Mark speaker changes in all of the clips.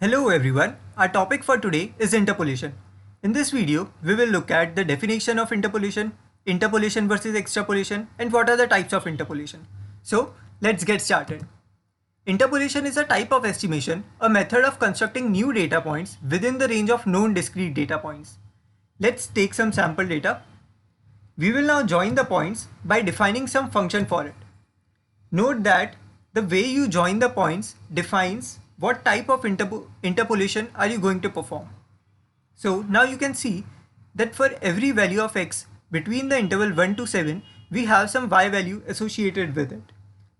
Speaker 1: Hello everyone, our topic for today is interpolation. In this video, we will look at the definition of interpolation, interpolation versus extrapolation, and what are the types of interpolation. So, let's get started. Interpolation is a type of estimation, a method of constructing new data points within the range of known discrete data points. Let's take some sample data. We will now join the points by defining some function for it. Note that the way you join the points defines what type of interpolation are you going to perform. So now you can see that for every value of x between the interval 1 to 7, we have some y value associated with it.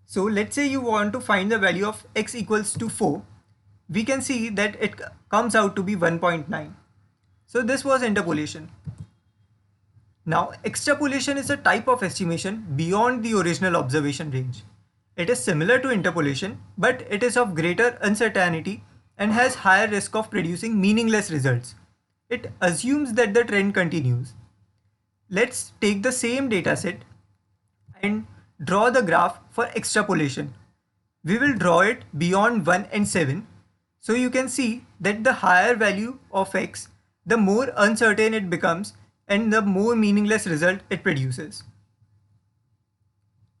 Speaker 1: So let's say you want to find the value of x equals to 4. We can see that it comes out to be 1.9. So this was interpolation. Now extrapolation is a type of estimation beyond the original observation range. It is similar to interpolation, but it is of greater uncertainty and has higher risk of producing meaningless results. It assumes that the trend continues. Let's take the same dataset and draw the graph for extrapolation. We will draw it beyond 1 and 7. So you can see that the higher value of x, the more uncertain it becomes and the more meaningless result it produces.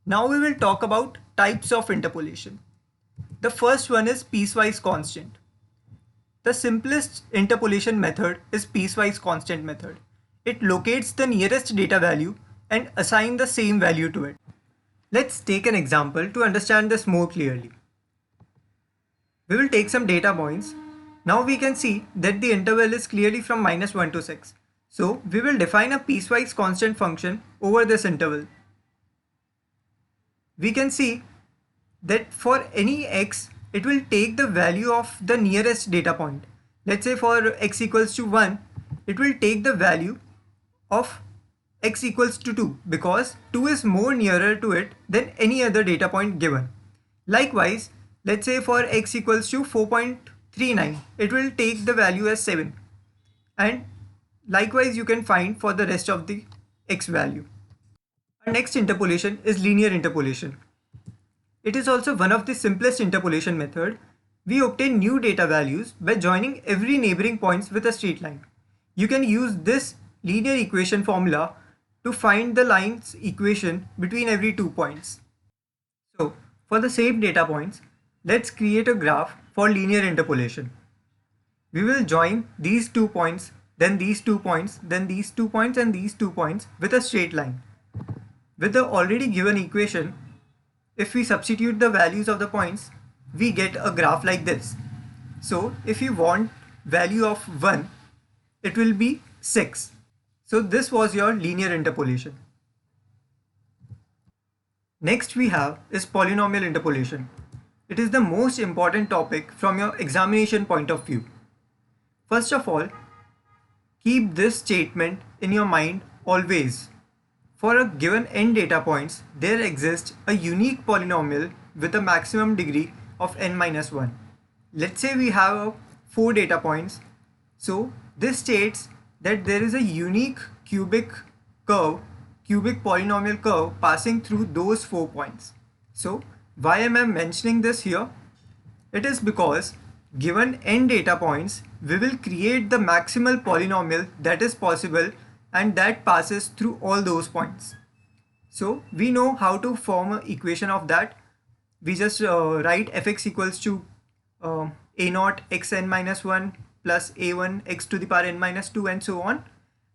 Speaker 1: Now we will talk about types of interpolation. The first one is piecewise constant. The simplest interpolation method is piecewise constant method. It locates the nearest data value and assigns the same value to it. Let's take an example to understand this more clearly. We will take some data points. Now we can see that the interval is clearly from -1 to 6. So we will define a piecewise constant function over this interval. We can see that for any x, it will take the value of the nearest data point. Let's say for x equals to 1, it will take the value of x equals to 2 because 2 is more nearer to it than any other data point given. Likewise, let's say for x equals to 4.39, it will take the value as 7. And likewise, you can find for the rest of the x value. Our next interpolation is linear interpolation. It is also one of the simplest interpolation method. We obtain new data values by joining every neighboring points with a straight line. You can use this linear equation formula to find the line's equation between every 2 points. So for the same data points, let's create a graph for linear interpolation. We will join these 2 points, then these 2 points, then these 2 points and these 2 points with a straight line. With the already given equation, if we substitute the values of the points, we get a graph like this. So if you want value of 1, it will be 6. So this was your linear interpolation. Next we have is polynomial interpolation. It is the most important topic from your examination point of view. First of all, keep this statement in your mind always. For a given n data points, there exists a unique polynomial with a maximum degree of n-1. Let's say we have 4 data points. So this states that there is a unique cubic polynomial curve passing through those 4 points. So why am I mentioning this here? It is because given n data points, we will create the maximal polynomial that is possible and that passes through all those points. So we know how to form an equation of that. We just write fx equals to a0 xn-1 plus a1 x to the power n-2 and so on.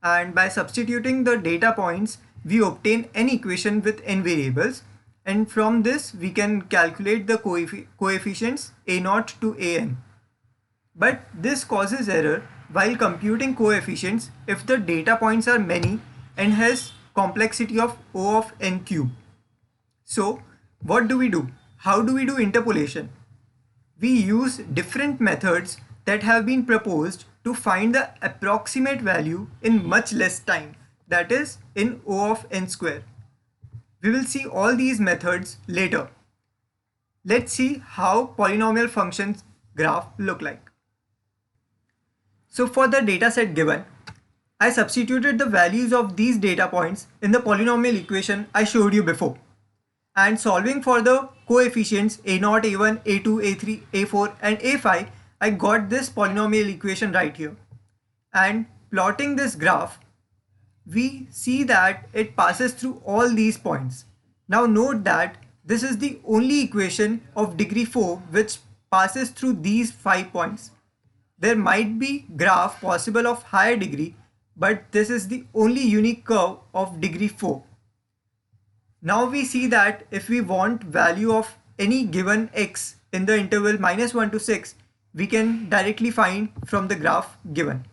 Speaker 1: And by substituting the data points, we obtain an equation with n variables. And from this, we can calculate the coefficients a0 to an. But this causes error while computing coefficients if the data points are many and has complexity of O of n cube. So what do? How do we do interpolation? We use different methods that have been proposed to find the approximate value in much less time, that is in O of n square. We will see all these methods later. Let's see how polynomial functions graph look like. So for the dataset given, I substituted the values of these data points in the polynomial equation I showed you before. And solving for the coefficients a0, a1, a2, a3, a4 and a5, I got this polynomial equation right here. And plotting this graph, we see that it passes through all these points. Now note that this is the only equation of degree 4 which passes through these 5 points. There might be graph possible of higher degree, but this is the only unique curve of degree 4. Now we see that if we want value of any given x in the interval -1 to 6, we can directly find from the graph given.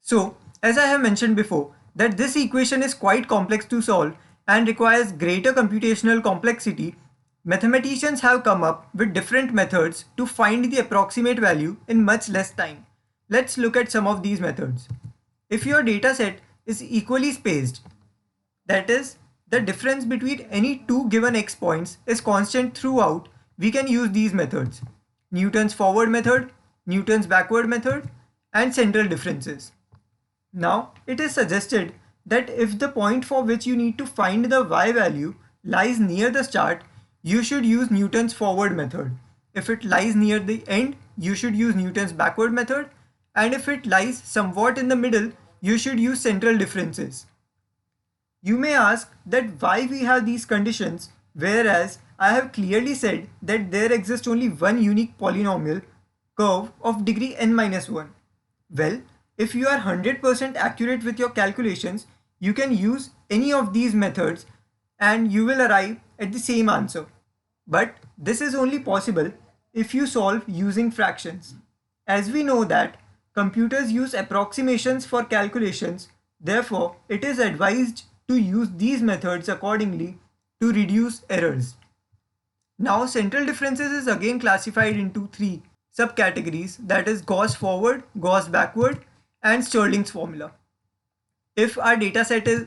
Speaker 1: So, as I have mentioned before, that this equation is quite complex to solve and requires greater computational complexity, mathematicians have come up with different methods to find the approximate value in much less time. Let's look at some of these methods. If your dataset is equally spaced, that is, the difference between any two given x points is constant throughout, we can use these methods: Newton's forward method, Newton's backward method, and central differences. Now, it is suggested that if the point for which you need to find the y value lies near the start, you should use Newton's forward method. If it lies near the end, you should use Newton's backward method. And if it lies somewhat in the middle, you should use central differences. You may ask that why we have these conditions, whereas I have clearly said that there exists only one unique polynomial curve of degree n-1. Well, if you are 100% accurate with your calculations, you can use any of these methods and you will arrive at the same answer. But this is only possible if you solve using fractions. As we know that computers use approximations for calculations, therefore it is advised to use these methods accordingly to reduce errors. Now, central differences is again classified into three subcategories, that is Gauss forward, Gauss backward, and Stirling's formula. If our dataset is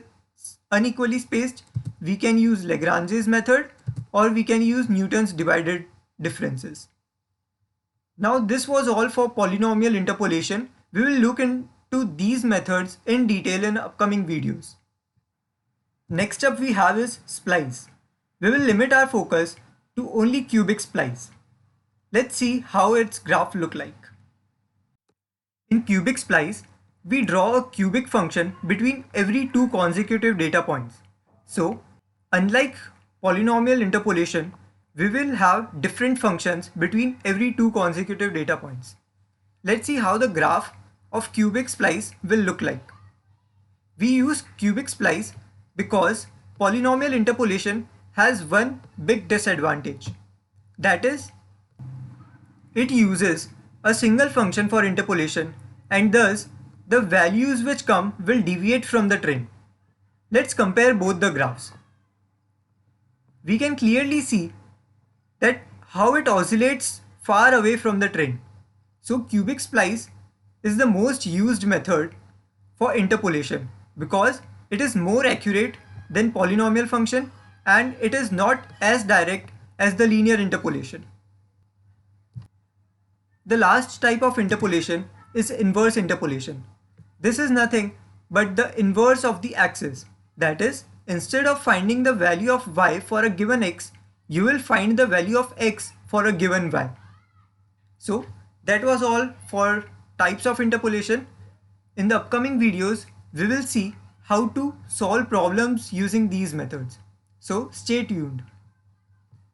Speaker 1: unequally spaced, we can use Lagrange's method or we can use Newton's divided differences. Now this was all for polynomial interpolation. We will look into these methods in detail in upcoming videos. Next up we have is splice. We will limit our focus to only cubic splice. Let's see how its graph look like. In cubic splice, we draw a cubic function between every two consecutive data points. So, unlike polynomial interpolation, we will have different functions between every two consecutive data points. Let's see how the graph of cubic splice will look like. We use cubic splice because polynomial interpolation has one big disadvantage. That is, it uses a single function for interpolation and thus the values which come will deviate from the trend. Let's compare both the graphs. We can clearly see that how it oscillates far away from the trend. So cubic splice is the most used method for interpolation because it is more accurate than polynomial function and it is not as direct as the linear interpolation. The last type of interpolation is inverse interpolation. This is nothing but the inverse of the axis. That is, instead of finding the value of y for a given x, you will find the value of x for a given y. So that was all for types of interpolation. In the upcoming videos, we will see how to solve problems using these methods. So stay tuned.